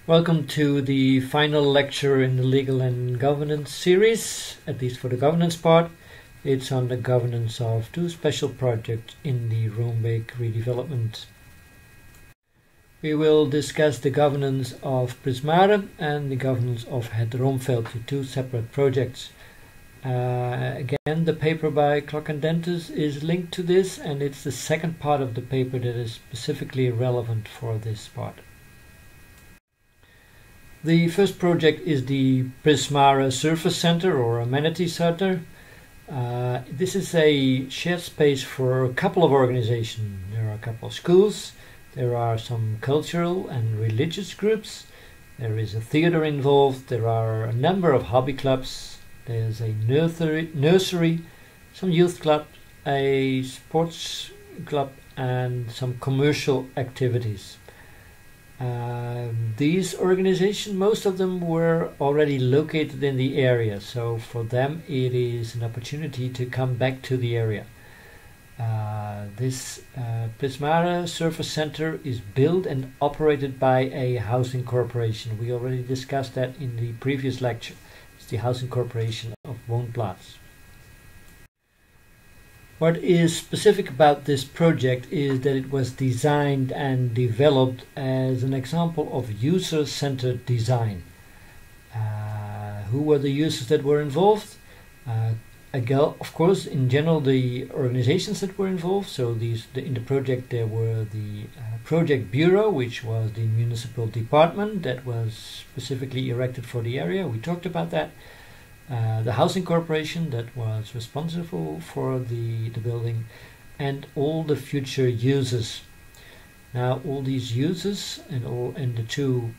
Welcome to the final lecture in the Legal and Governance series, at least for the governance part. It's on the governance of two special projects in the Roombeek redevelopment. We will discuss the governance of Prismare and the governance of Het Roomveld, the two separate projects. Again, the paper by Klok and Dentes is linked to this, and it's the second part of the paper that is specifically relevant for this part. The first project is the Prismare Service Center or Amenity Center. This is a shared space for a couple of organizations. There are a couple of schools, there are some cultural and religious groups, there is a theater involved, there are a number of hobby clubs, there's a nursery, some youth club, a sports club and some commercial activities. These organizations, most of them were already located in the area, so for them it is an opportunity to come back to the area. This Prismare Service Center is built and operated by a housing corporation. We already discussed that in the previous lecture. It's the Housing Corporation of Woonplaats. What is specific about this project is that it was designed and developed as an example of user-centered design. Who were the users that were involved? Of course, in general, the organizations that were involved. So in the project there were the Project Bureau, which was the municipal department that was specifically erected for the area. We talked about that. The housing corporation that was responsible for the building, and all the future users. Now all these users and the two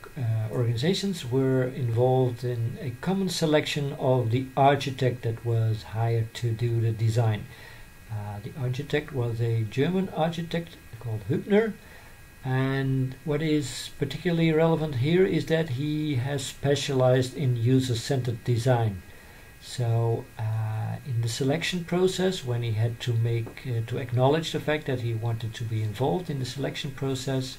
organizations were involved in a common selection of the architect that was hired to do the design. The architect was a German architect called Hübner, and what is particularly relevant here is that he has specialized in user-centered design. So in the selection process, when he had to acknowledge the fact that he wanted to be involved in the selection process,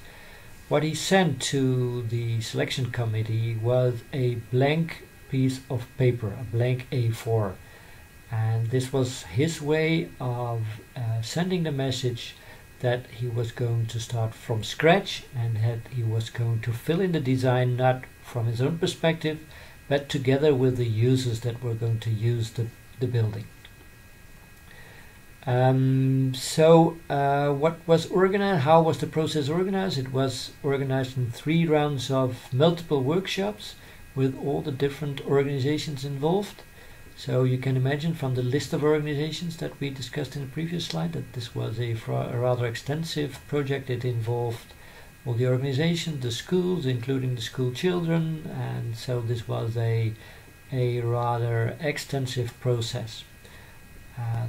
what he sent to the selection committee was a blank piece of paper, a blank A4. And this was his way of sending the message that he was going to start from scratch and he was going to fill in the design not from his own perspective, but together with the users that were going to use the building. What was organized? How was the process organized? It was organized in 3 rounds of multiple workshops with all the different organizations involved. So you can imagine from the list of organizations that we discussed in the previous slide that this was a rather extensive project. It involved all the organizations, the schools, including the school children, and so this was a rather extensive process.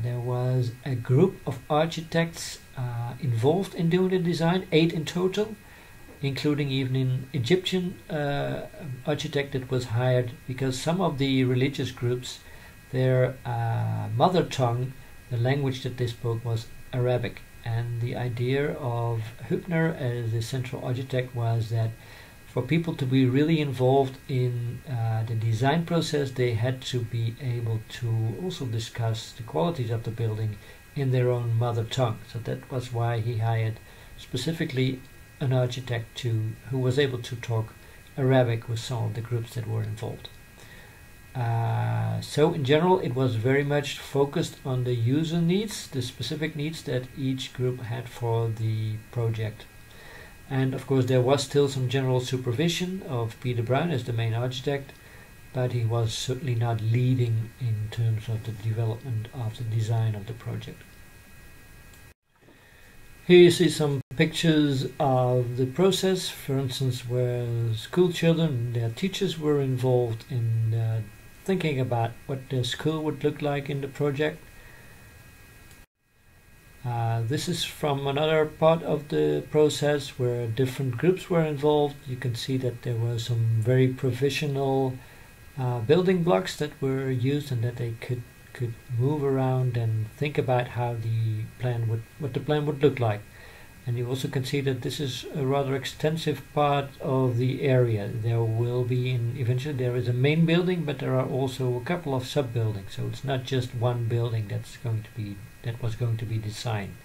There was a group of architects involved in doing the design, 8 in total, including even an Egyptian architect that was hired, because some of the religious groups, their mother tongue, the language that they spoke, was Arabic. And the idea of Hübner as the central architect was that for people to be really involved in the design process, they had to be able to also discuss the qualities of the building in their own mother tongue. So that was why he hired specifically an architect who was able to talk Arabic with some of the groups that were involved. So in general it was very much focused on the user needs, the specific needs that each group had for the project. And of course there was still some general supervision of Peter Bruin as the main architect, but he was certainly not leading in terms of the development of the design of the project. Here you see some pictures of the process, for instance where school children and their teachers were involved in thinking about what their school would look like in the project. This is from another part of the process where different groups were involved. You can see that there were some very professional building blocks that were used and that they could move around and think about how what the plan would look like. And you also can see that this is a rather extensive part of the area. There will be eventually there is a main building, but there are also a couple of sub-buildings. So it's not just one building that was going to be designed.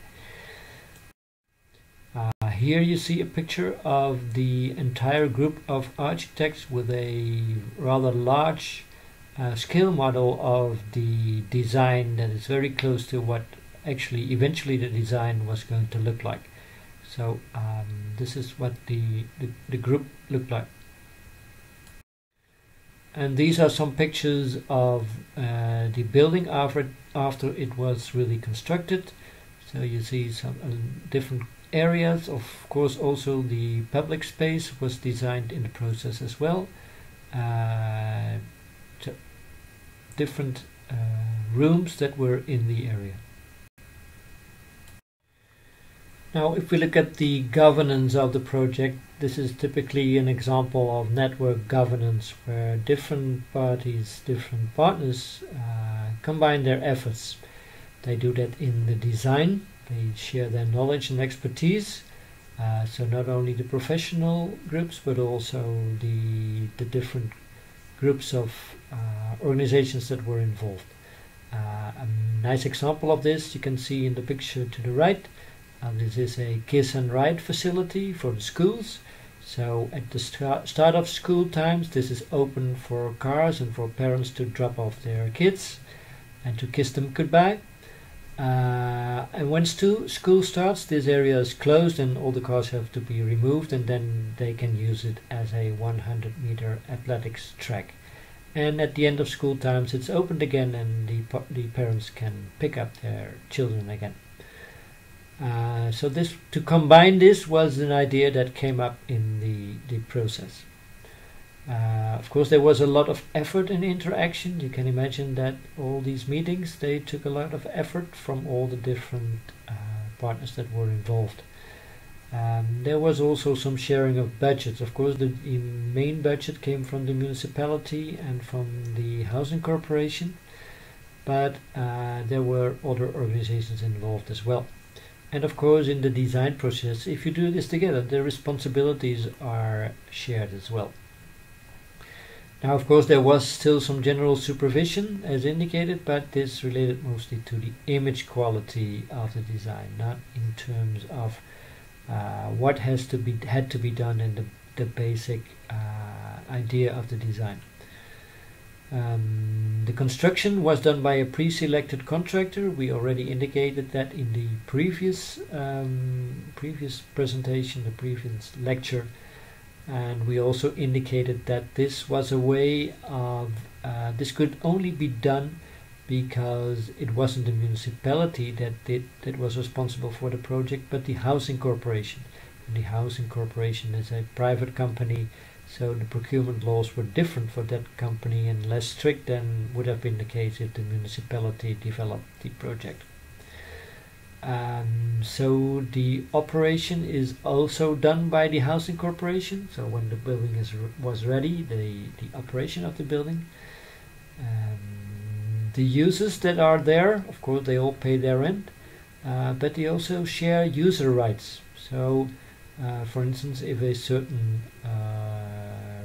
Here you see a picture of the entire group of architects with a rather large scale model of the design that is very close to what actually eventually the design was going to look like. So this is what the group looked like. And these are some pictures of the building after it was really constructed. So you see some different areas. Of course, also the public space was designed in the process as well. Different rooms that were in the area. Now, if we look at the governance of the project, this is typically an example of network governance where different parties, different partners combine their efforts. They do that in the design, they share their knowledge and expertise, so not only the professional groups but also the different groups of organizations that were involved. A nice example of this you can see in the picture to the right. This is a kiss and ride facility for the schools. So at the start of school times, this is open for cars and for parents to drop off their kids and to kiss them goodbye. And when school starts, this area is closed and all the cars have to be removed, and then they can use it as a 100-meter athletics track. And at the end of school times, it's opened again and the parents can pick up their children again. So to combine this was an idea that came up in the process. Of course, there was a lot of effort and interaction. You can imagine that all these meetings, they took a lot of effort from all the different partners that were involved. There was also some sharing of budgets. Of course, the main budget came from the municipality and from the housing corporation, but there were other organizations involved as well. And of course, in the design process, if you do this together, the responsibilities are shared as well. Now, of course, there was still some general supervision, as indicated, but this related mostly to the image quality of the design, not in terms of what had to be done and the basic idea of the design. The construction was done by a pre-selected contractor. We already indicated that in the previous presentation, the previous lecture, and we also indicated that this was a way of this could only be done because it wasn't the municipality that was responsible for the project, but the housing corporation. And the housing corporation is a private company, so the procurement laws were different for that company and less strict than would have been the case if the municipality developed the project. So the operation is also done by the housing corporation. So when the building was ready, the operation of the building. The users that are there, of course, they all pay their rent, but they also share user rights. So, for instance, if a certain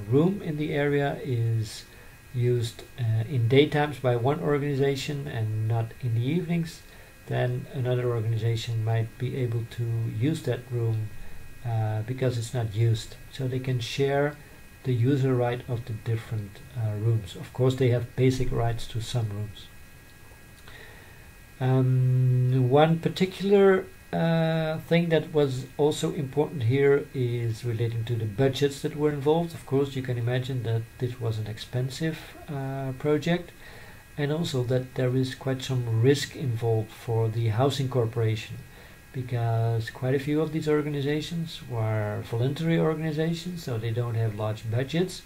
room in the area is used in daytimes by one organization and not in the evenings, then another organization might be able to use that room because it's not used. So they can share the user right of the different rooms. Of course, they have basic rights to some rooms. One particular thing that was also important here is relating to the budgets that were involved. Of course, you can imagine that this was an expensive project, and also that there is quite some risk involved for the housing corporation, because quite a few of these organizations were voluntary organizations, so they don't have large budgets.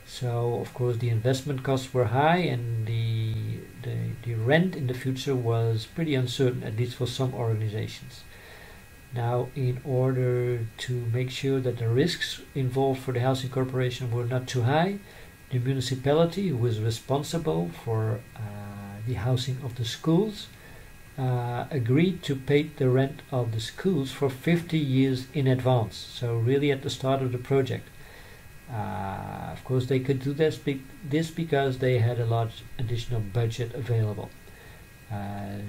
So of course the investment costs were high, and the rent in the future was pretty uncertain, at least for some organizations. Now, in order to make sure that the risks involved for the housing corporation were not too high, the municipality, who was responsible for the housing of the schools, agreed to pay the rent of the schools for 50 years in advance. So really at the start of the project. Of course, they could do this because they had a large additional budget available.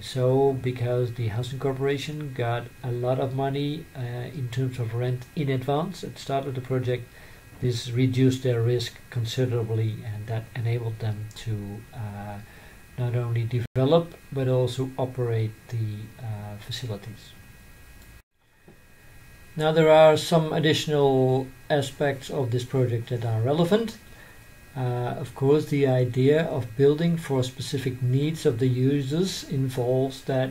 So because the housing corporation got a lot of money in terms of rent in advance at the start of the project, this reduced their risk considerably, and that enabled them to not only develop but also operate the facilities. Now there are some additional aspects of this project that are relevant. Of course, the idea of building for specific needs of the users involves that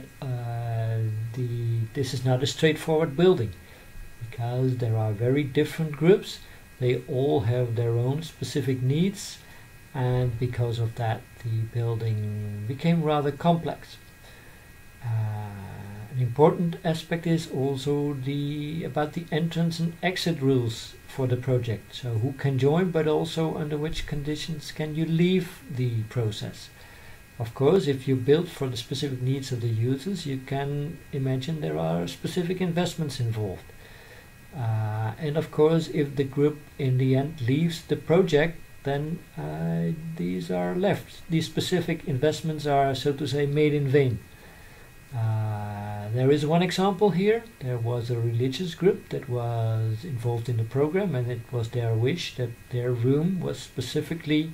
this is not a straightforward building, because there are very different groups. They all have their own specific needs, and because of that the building became rather complex. An important aspect is also about the entrance and exit rules for the project. So who can join, but also under which conditions can you leave the process. Of course, if you build for the specific needs of the users, you can imagine there are specific investments involved. And of course, if the group in the end leaves the project, then these are left. These specific investments are, so to say, made in vain. There is one example here. There was a religious group that was involved in the program, and it was their wish that their room was specifically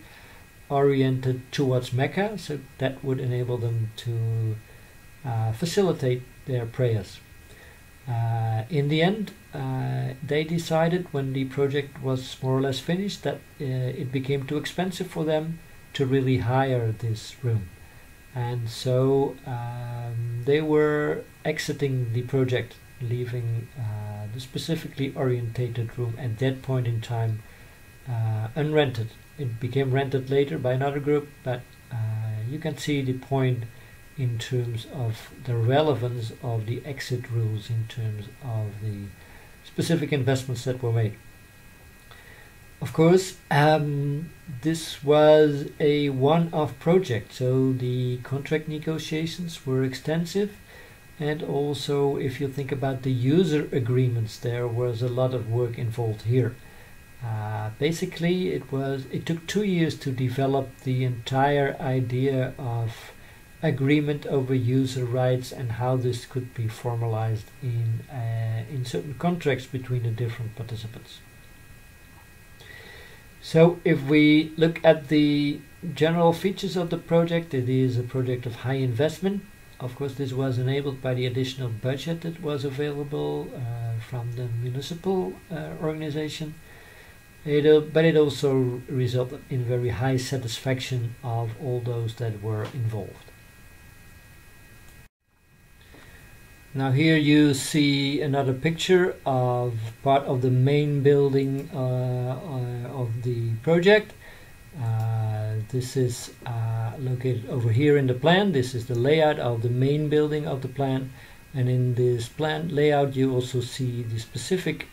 oriented towards Mecca, so that would enable them to facilitate their prayers. In the end, they decided, when the project was more or less finished, that it became too expensive for them to really hire this room. And so they were exiting the project, leaving the specifically orientated room at that point in time unrented. It became rented later by another group, but you can see the point in terms of the relevance of the exit rules in terms of the specific investments that were made. Of course, this was a one-off project, so the contract negotiations were extensive, and also if you think about the user agreements, there was a lot of work involved here. Basically, it took 2 years to develop the entire idea of agreement over user rights and how this could be formalized in certain contracts between the different participants. So if we look at the general features of the project, it is a project of high investment. Of course, this was enabled by the additional budget that was available from the municipal organization. But it also resulted in very high satisfaction of all those that were involved. Now here you see another picture of part of the main building of the project. This is located over here in the plan. This is the layout of the main building of the plan, and in this plan layout you also see the specific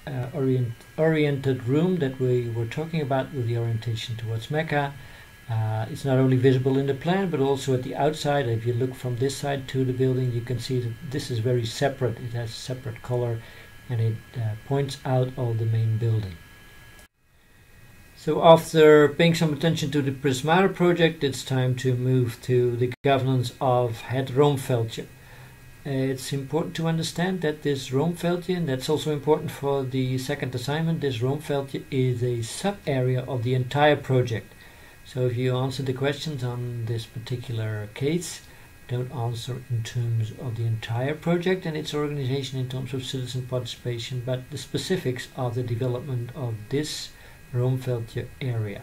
oriented room that we were talking about with the orientation towards Mecca. It's not only visible in the plan, but also at the outside. If you look from this side to the building, you can see that this is very separate. It has separate color, and it points out of the main building. So after paying some attention to the Prismare project, it's time to move to the governance of het Roomveldje. It's important to understand that this Roomveldje, and that's also important for the second assignment, this Roomveldje is a sub-area of the entire project. So if you answer the questions on this particular case, don't answer in terms of the entire project and its organization in terms of citizen participation, but the specifics of the development of this Roomveldje area.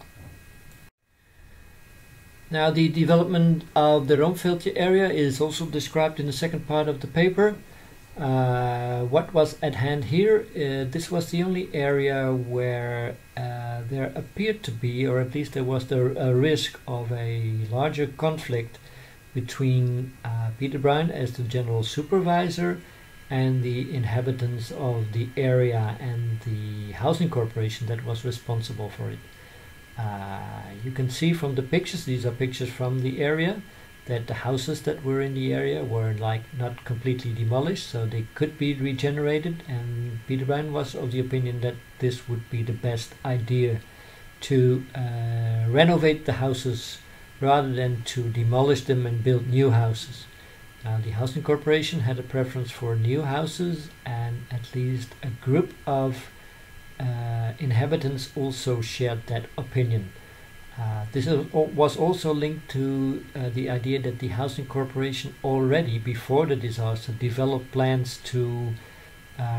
Now the development of the Roomveldje area is also described in the second part of the paper. What was at hand here, this was the only area where there appeared to be, or at least there was a risk of a larger conflict between Peter Bruin as the general supervisor and the inhabitants of the area and the housing corporation that was responsible for it. You can see from the pictures, these are pictures from the area, that the houses that were in the area were not completely demolished, so they could be regenerated, and Peter Brown was of the opinion that this would be the best idea to renovate the houses rather than to demolish them and build new houses. The Housing Corporation had a preference for new houses, and at least a group of inhabitants also shared that opinion. This was also linked to the idea that the Housing Corporation already, before the disaster, developed plans to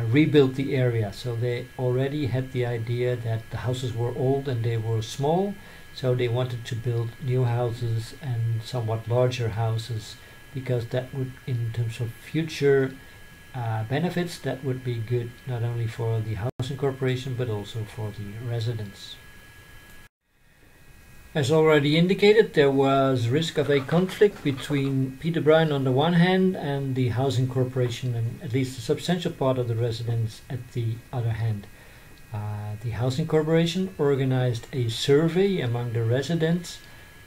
rebuild the area. So they already had the idea that the houses were old and they were small, so they wanted to build new houses and somewhat larger houses, because that would, in terms of future benefits, that would be good not only for the Housing Corporation but also for the residents. As already indicated, there was risk of a conflict between Peter Brown on the one hand and the Housing Corporation, and at least a substantial part of the residents at the other hand. The Housing Corporation organized a survey among the residents,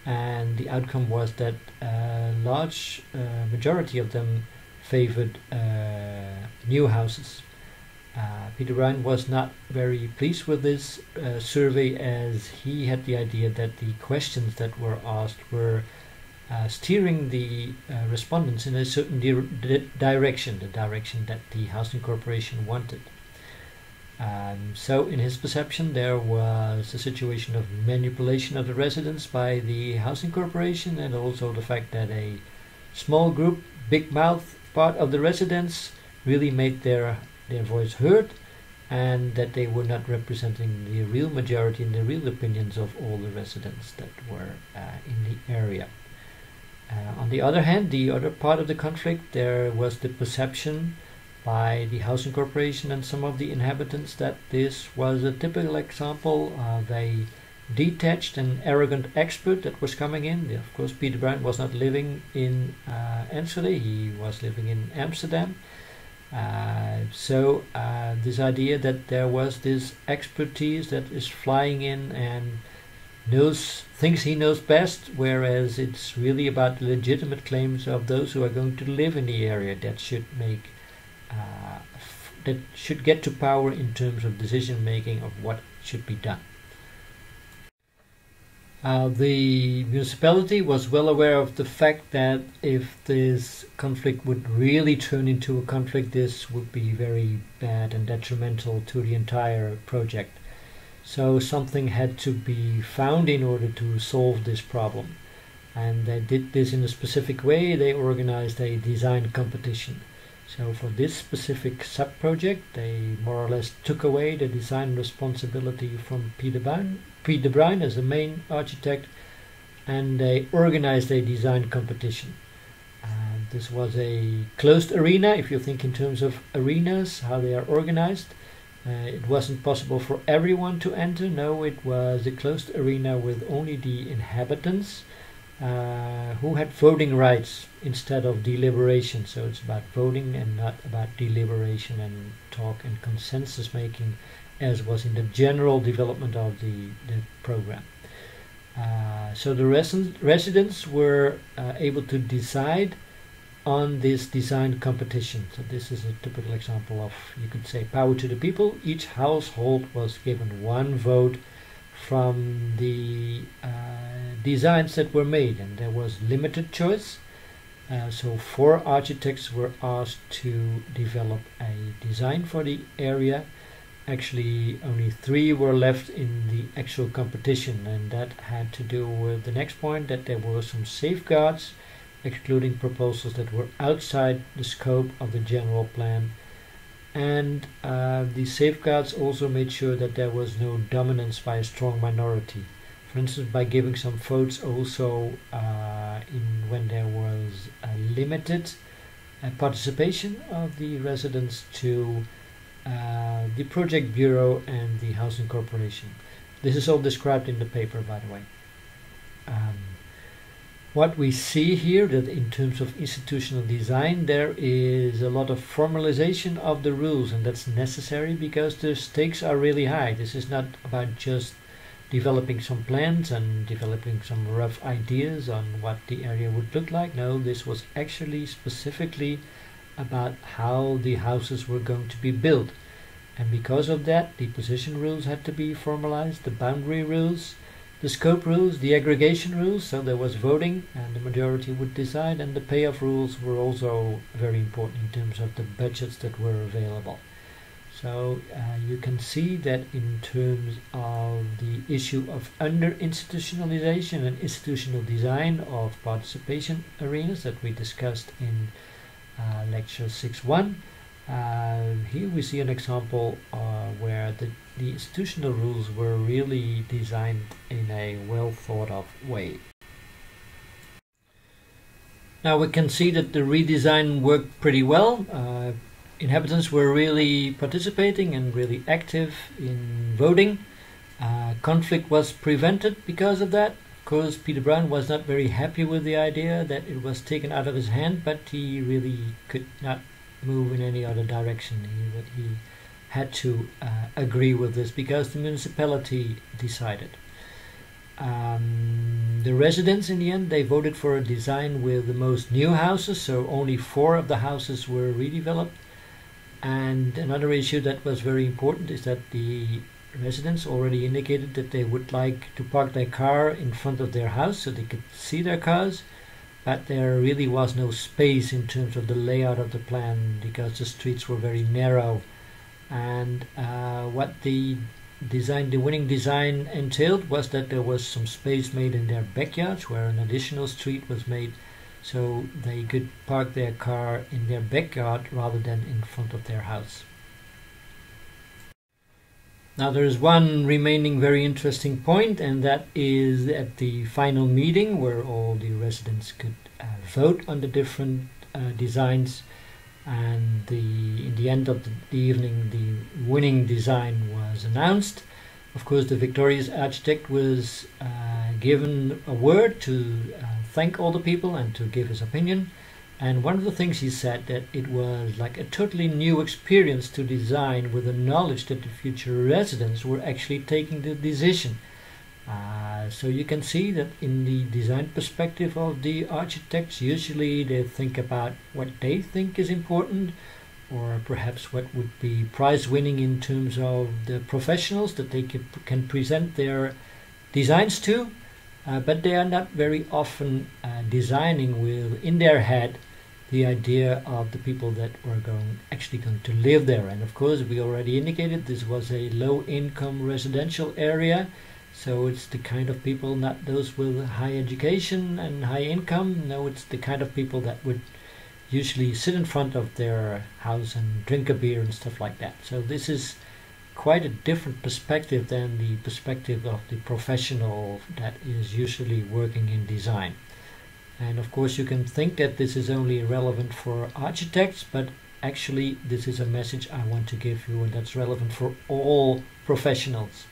and the outcome was that a large majority of them favored new houses. Peter Brown was not very pleased with this survey, as he had the idea that the questions that were asked were steering the respondents in a certain direction, the direction that the Housing Corporation wanted. So in his perception, there was a situation of manipulation of the residents by the Housing Corporation, and also the fact that a small group, big mouth part of the residents really made their voice heard, and that they were not representing the real majority and the real opinions of all the residents that were in the area. On the other hand, the other part of the conflict, there was the perception by the Housing Corporation and some of the inhabitants that this was a typical example of a detached and arrogant expert that was coming in. Of course, Peter Brown was not living in Enschede, he was living in Amsterdam. So this idea that there was this expertise that is flying in and thinks he knows best, whereas it's really about the legitimate claims of those who are going to live in the area that should get to power in terms of decision making of what should be done. The municipality was well aware of the fact that if this conflict would really turn into a conflict, this would be very bad and detrimental to the entire project. So something had to be found in order to solve this problem. And they did this in a specific way. They organized a design competition. So for this specific sub-project, they more or less took away the design responsibility from Peter Brown as the main architect, and they organized a design competition. This was a closed arena, if you think in terms of arenas, how they are organized. It wasn't possible for everyone to enter. No, it was a closed arena with only the inhabitants who had voting rights instead of deliberation. So it's about voting and not about deliberation and talk and consensus making, as was in the general development of the program. So the residents were able to decide on this design competition. So this is a typical example of, you could say, power to the people. Each household was given one vote from the designs that were made, and there was limited choice. So 4 architects were asked to develop a design for the area. Actually, only 3 were left in the actual competition, and that had to do with the next point, that there were some safeguards excluding proposals that were outside the scope of the general plan. And the safeguards also made sure that there was no dominance by a strong minority. For instance, by giving some votes also when there was a limited participation of the residents to the Project Bureau and the Housing Corporation. This is all described in the paper, by the way. What we see here, that in terms of institutional design, there is a lot of formalization of the rules, and that's necessary because the stakes are really high. This is not about just developing some plans and developing some rough ideas on what the area would look like. No, this was actually specifically about how the houses were going to be built. And because of that, the position rules had to be formalized, the boundary rules, the scope rules, the aggregation rules, so there was voting and the majority would decide, and the payoff rules were also very important in terms of the budgets that were available. So you can see that in terms of the issue of under-institutionalization and institutional design of participation arenas that we discussed in lecture 6.1, here we see an example where the institutional rules were really designed in a well thought of way. Now we can see that the redesign worked pretty well. Inhabitants were really participating and really active in voting. Conflict was prevented because of that. Of course, Peter Brown was not very happy with the idea that it was taken out of his hand, but he really could not move in any other direction. He had to agree with this because the municipality decided. The residents, in the end, they voted for a design with the most new houses, so only 4 of the houses were redeveloped. And another issue that was very important is that the residents already indicated that they would like to park their car in front of their house so they could see their cars, but there really was no space in terms of the layout of the plan because the streets were very narrow. And what the winning design entailed was that there was some space made in their backyards where an additional street was made, so they could park their car in their backyard rather than in front of their house. Now there is one remaining very interesting point, and that is at the final meeting where all the residents could vote on the different designs, and in the end of the evening the winning design was announced. Of course, the victorious architect was given a word to thank all the people and to give his opinion. And one of the things he said that it was like a totally new experience to design with the knowledge that the future residents were actually taking the decision. So you can see that in the design perspective of the architects, usually they think about what they think is important, or perhaps what would be prize winning in terms of the professionals that they can present their designs to, but they are not very often designing with in their head the idea of the people that were actually going to live there. And of course, we already indicated this was a low-income residential area, so it's the kind of people, not those with high education and high income. No, it's the kind of people that would usually sit in front of their house and drink a beer and stuff like that. So this is quite a different perspective than the perspective of the professional that is usually working in design. And of course you can think that this is only relevant for architects, but actually this is a message I want to give you, and that's relevant for all professionals.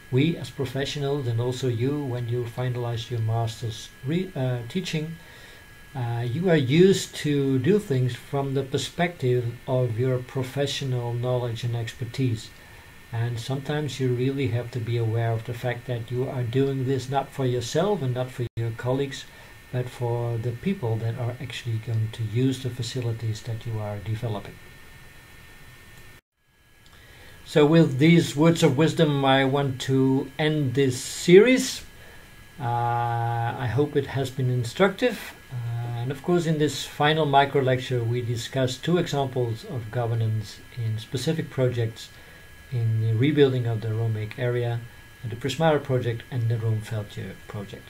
We as professionals, and also you when you finalize your master's teaching, you are used to do things from the perspective of your professional knowledge and expertise. And sometimes you really have to be aware of the fact that you are doing this not for yourself and not for your colleagues, but for the people that are actually going to use the facilities that you are developing. So with these words of wisdom, I want to end this series. I hope it has been instructive. And of course, in this final micro lecture, we discussed 2 examples of governance in specific projects in the rebuilding of the Roombeek area, the Prismara project and the Roomveldje project.